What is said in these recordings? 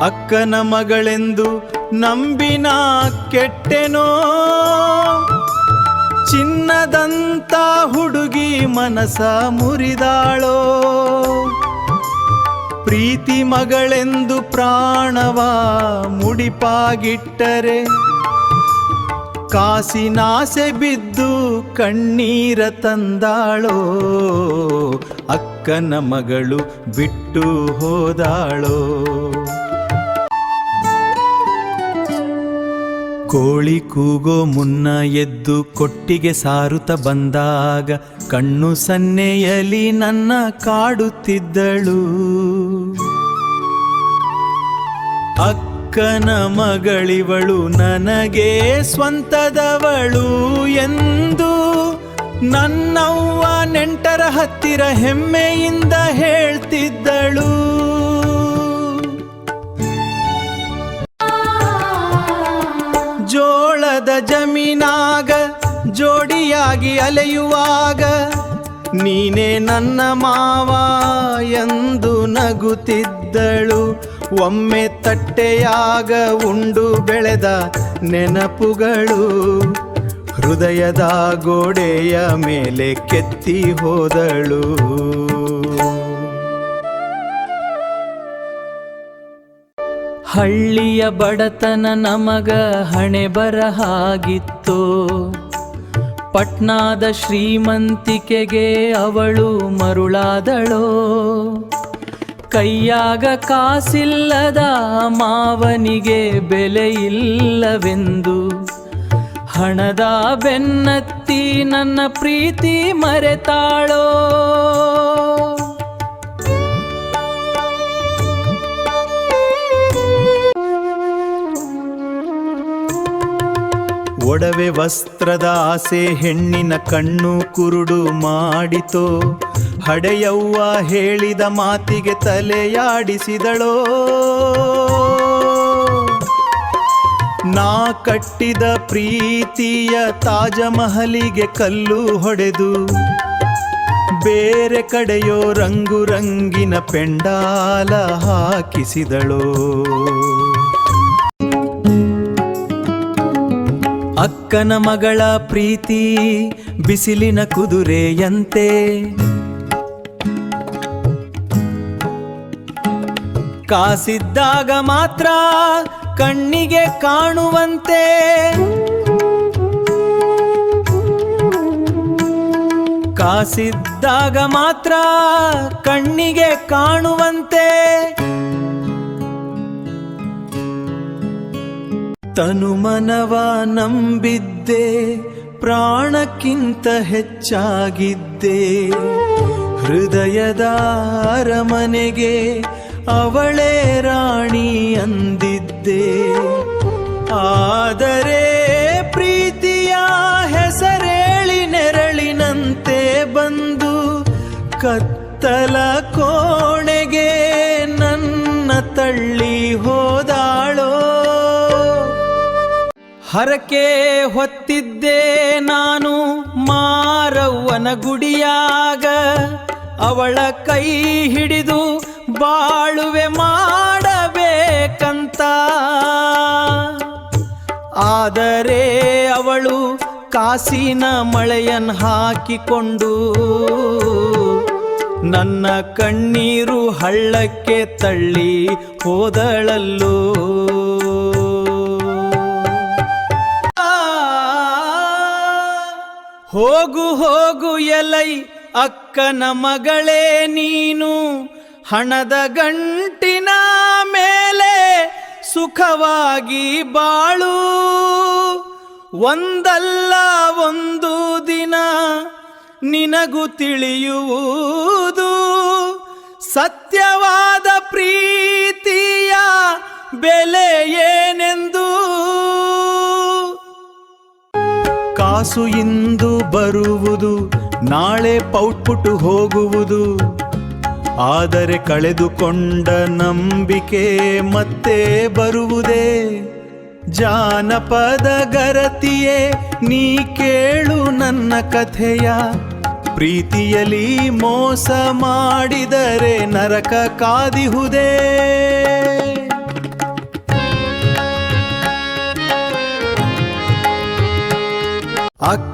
ಅಕ್ಕನ ಮಗಳೆಂದು ನಂಬಿನ ಕೆಟ್ಟೆನೋ, ಚಿನ್ನದಂತ ಹುಡುಗಿ ಮನಸ ಮುರಿದಾಳೋ. ಪ್ರೀತಿ ಮಗಳೆಂದು ಪ್ರಾಣವ ಮುಡಿಪಾಗಿಟ್ಟರೆ, ಕಾಸಿನಾಸೆ ಬಿದ್ದು ಕಣ್ಣೀರ ತಂದಾಳೋ. ಅಕ್ಕನ ಮಗಳು ಬಿಟ್ಟು ಹೋದಾಳೋ. ಕೋಳಿ ಕೂಗೋ ಮುನ್ನ ಎದ್ದು ಕೊಟ್ಟಿಗೆ ಸಾರುತ್ತ ಬಂದಾಗ, ಕಣ್ಣು ಸನ್ನೆಯಲಿ ನನ್ನ ಕಾಡುತ್ತಿದ್ದಳು. ಅಕ್ಕನ ಮಗಳಿವಳು ನನಗೆ ಸ್ವಂತದವಳು ಎಂದು ನನ್ನವ್ವ ನೆಂಟರ ಹತ್ತಿರ ಹೆಮ್ಮೆಯಿಂದ ಹೇಳ್ತಿದ್ದಳು. ಜೋಳದ ಜಮೀನಾಗ ಜೋಡಿಯಾಗಿ ಅಲೆಯುವಾಗ, ನೀನೇ ನನ್ನ ಮಾವ ಎಂದು ನಗುತ್ತಿದ್ದಳು. ಒಮ್ಮೆ ತಟ್ಟೆಯಾಗ ಉಂಡು ಬೆಳೆದ ನೆನಪುಗಳು ಹೃದಯದ ಗೋಡೆಯ ಮೇಲೆ ಕೆತ್ತಿ ಹೋದಳು. ಹಳ್ಳಿಯ ಬಡತನ ನಮಗ ಹಣೆ ಬರಹಾಗಿತ್ತು, ಪಟ್ನಾದ ಶ್ರೀಮಂತಿಕೆಗೆ ಅವಳು ಮರುಳಾದಳೋ. ಕೈಯಾಗ ಕಾಸಿಲ್ಲದ ಮಾವನಿಗೆ ಬೆಲೆ ಇಲ್ಲವೆಂದು ಹಣದ ಬೆನ್ನತ್ತಿ ನನ್ನ ಪ್ರೀತಿ ಮರೆತಾಳೋ. ಒಡವೆ ವಸ್ತ್ರದ ಆಸೆ ಹೆಣ್ಣಿನ ಕಣ್ಣು ಕುರುಡು ಮಾಡಿತೋ. ಹಡೆಯವ್ವ ಹೇಳಿದ ಮಾತಿಗೆ ತಲೆಯಾಡಿಸಿದಳೋ. ನಾ ಕಟ್ಟಿದ ಪ್ರೀತಿಯ ತಾಜಮಹಲಿಗೆ ಕಲ್ಲು ಹೊಡೆದು, ಬೇರೆ ಕಡೆಯೋ ರಂಗು ರಂಗಿನ ಪೆಂಡಾಲ ಹಾಕಿಸಿದಳೋ. ಅಕ್ಕನ ಮಗಳ ಪ್ರೀತಿ ಬಿಸಿಲಿನ ಕುದುರೆಯಂತೆ, ಕಾಸಿದ್ದಾಗ ಮಾತ್ರ ಕಣ್ಣಿಗೆ ಕಾಣುವಂತೆ. ಕಾಸಿದ್ದಾಗ ಮಾತ್ರ ಕಣ್ಣಿಗೆ ಕಾಣುವಂತೆ. ತನುಮನವ ನಂಬಿದ್ದೆ, ಪ್ರಾಣಕ್ಕಿಂತ ಹೆಚ್ಚಾಗಿದ್ದೆ. ಹೃದಯದ ಅರಮನೆಗೆ ಅವಳೇ ರಾಣಿ ಅಂದಿದ್ದೆ. ಆದರೆ ಪ್ರೀತಿಯ ಹೆಸರೇಳಿ ನೆರಳಿನಂತೆ ಬಂದು ಕತ್ತಲ ಕೋಣೆಗೆ ನನ್ನ ತಳ್ಳಿ ಹೋದಾಳೋ. ಹರಕೆ ಹೊತ್ತಿದ್ದೆ ನಾನು ಮಾರವ್ವನ ಗುಡಿಯಾಗ, ಅವಳ ಕೈ ಹಿಡಿದು ಬಾಳುವೆ ಮಾಡಬೇಕಂತ. ಆದರೆ ಅವಳು ಕಾಸಿನ ಮಳೆಯನ್ ಹಾಕಿಕೊಂಡು ನನ್ನ ಕಣ್ಣೀರು ಹಳ್ಳಕ್ಕೆ ತಳ್ಳಿ ಹೋದಳಲ್ಲೋ. ಹೋಗು ಹೋಗು ಎಲೈ ಅಕ್ಕನ ಮಗಳೇ ನೀನು, ಹಣದ ಗಂಟಿನ ಮೇಲೆ ಸುಖವಾಗಿ ಬಾಳು. ಒಂದಲ್ಲ ಒಂದು ದಿನ ನಿನಗೂ ತಿಳಿಯುವುದು, ಸತ್ಯವಾದ ಪ್ರೀತಿಯ ಬೆಲೆ ಏನೆಂದು. ಕಾಸು ಇಂದು ಬರುವುದು, ನಾಳೆ ಪೌಟ್ಪುಟ್ಟು ಹೋಗುವುದು. ಆದರೆ ಕಳೆದುಕೊಂಡ ನಂಬಿಕೆ ಮತ್ತೆ ಬರುವುದೇ. ಜಾನಪದ ಗರತಿಯೇ ನೀ ಕೇಳು ನನ್ನ ಕಥೆಯ, ಪ್ರೀತಿಯಲಿ ಮೋಸ ಮಾಡಿದರೆ ನರಕ ಕಾದಿಹುದೇ.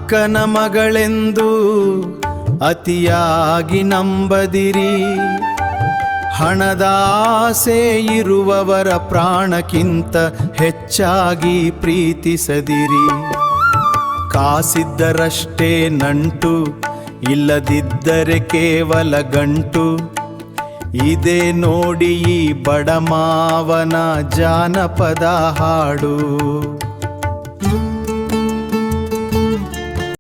ಅಕ್ಕನ ಮಗಳೆಂದು ಅತಿಯಾಗಿ ನಂಬದಿರಿ. ಹಣದಾಸೆ ಇರುವವರ ಪ್ರಾಣಕ್ಕಿಂತ ಹೆಚ್ಚಾಗಿ ಪ್ರೀತಿಸದಿರಿ. ಕಾಸಿದ್ದರಷ್ಟೇ ನಂಟು, ಇಲ್ಲದಿದ್ದರೆ ಕೇವಲ ಗಂಟು. ಇದೇ ನೋಡಿ ಈ ಬಡಮಾವನ ಜಾನಪದ ಹಾಡು.